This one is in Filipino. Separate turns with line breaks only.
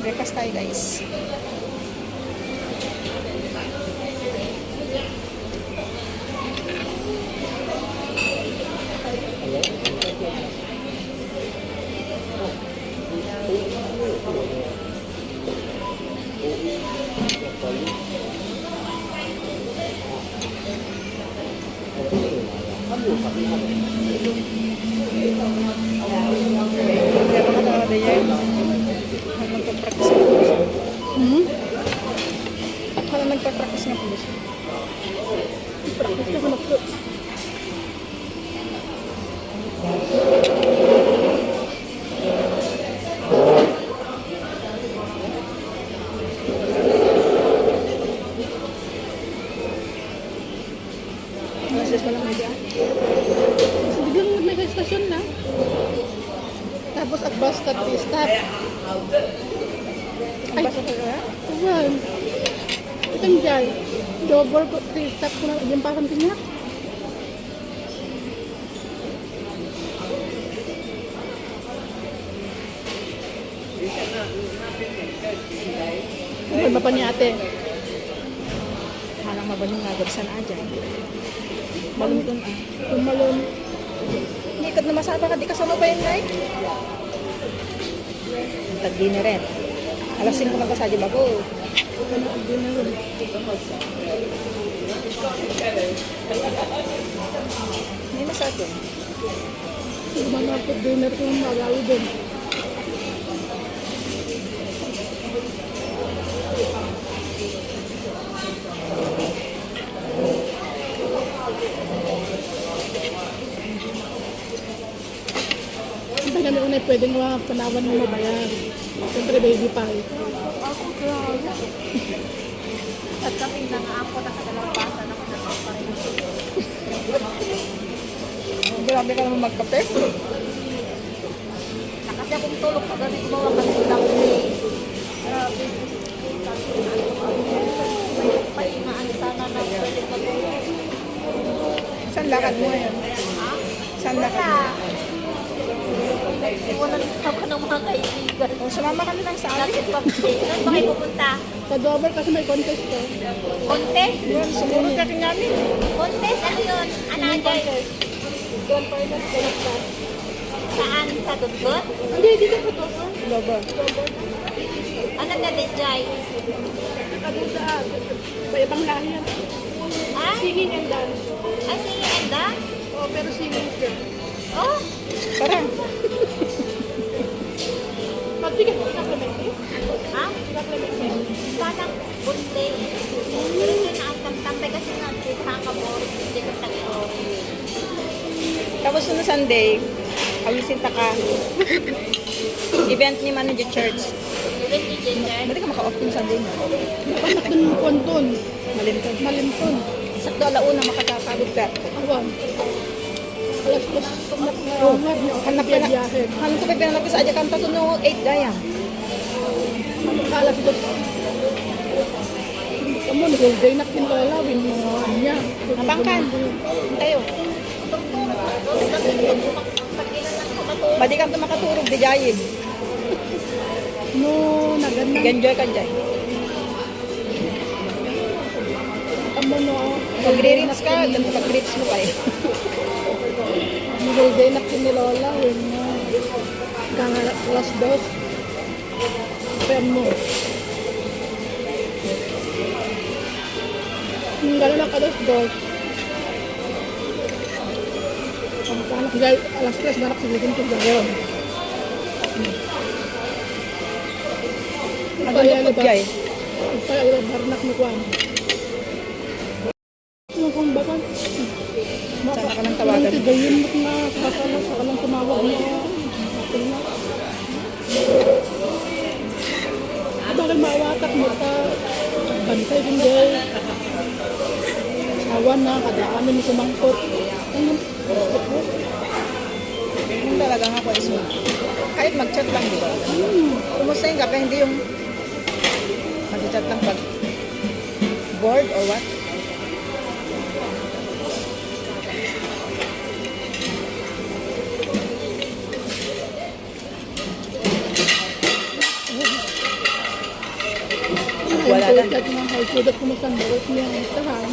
Breakfast tayo guys. Kalau nagpa-practice nga pulis. Practice ka na po. Masis pa lang media. Biglang may station na. Tapos at bus stop, stop. Ay, bus stop ka? Ayan. Itang dyan. Double ko, stop ko na. Yung parang tinyak. Ano ba pa ni ate? Halang mabalong nga gabsan aja. Balong dun ah. Tumalon. Hindi ka na masaba ka, di kasama pa yun, right? Tag-dinner rin. Alas 5 magkasadyo bago. Tag-dinner rin. Hindi masado. Manapot dinner ko yung magawi din. Kami unay pwedeng panawan mo mabayan. Siyempre baby pa eh.
Ako grabe. At kami na nga ako nakadalampasan ako na pareho.
Grabe ka naman magkape.
Nakasi akong tulog kagabi ko mga kasilang eh. Grabe. Pahingaan sana na pwede matulog.
Saan lakad mo ngayon?
Ha?
Saan lakad mo?
Iwanan ako ng mga kaibigan.
O, sumama ka na lang sa amin.
Saan ba kayo pupunta?
Sa Dover kasi may contest ko.
Contest?
Yun, sumunod ka kin namin.
Contest? Ano yun? Another?
Grand Finance Contest.
Saan? Sa Dugot?
Hindi, dito po to. Dover.
Ano na din, Jai?
Nakadusaan. May ibang lahi yan.
Ay?
Singing and dance.
Ay, singing and dance?
O, pero singing siya.
Oh?
Tara. Magtigas ka Clemente?
Ha?
Clemente.
Sana bunte. Pero yun na ang tamtambay kasi nagkita ka mo. Hindi ko tagpo.
Tapos na Sunday, awisinta ka. Event ni Manager Church.
Even ni Ginger.
Ba't ka maka-off yung Sunday mo?
Anak din mo konton.
Malimton.
Malimton.
Sakto alauna makakapagod ka.
Awan. Alas ko
Hanap ka na. Hanap ko pa pinanap sa Adya Kanta to no 8 dayang.
Alas ko. Kamu nagulday na kinlalawin mo niya.
Napangkan. Tayo. Badi ka to makaturog di jayin.
No, naganda.
Enjoy ka dyan.
Kamu no.
Pag-re-reach ka, pag-reach mo pa eh.
Nagulday na kinlalawin mo. Kang alas dos. Pero mo. Nung gano'n lang alas dos. Dahil alas tres barak sa gutom ko gano'n.
Ano yung pag-jay?
Kaya ulang barnak mo kwan. Ano kung bakan?
Sana ka nang tawagan.
Gayon mo na kakala sa kalang tumawag na. Bakit maawatak mo ka? Bantay din dahil. Awan na, kadaan mo sumangkot. Ano?
Yung talagang ako is kahit mag-chat lang, di ba? Kumusta yung gabi? Hindi yung mag-chat lang pag bored or what?
chat ng hal sudah kumusta mo niya ang tahan.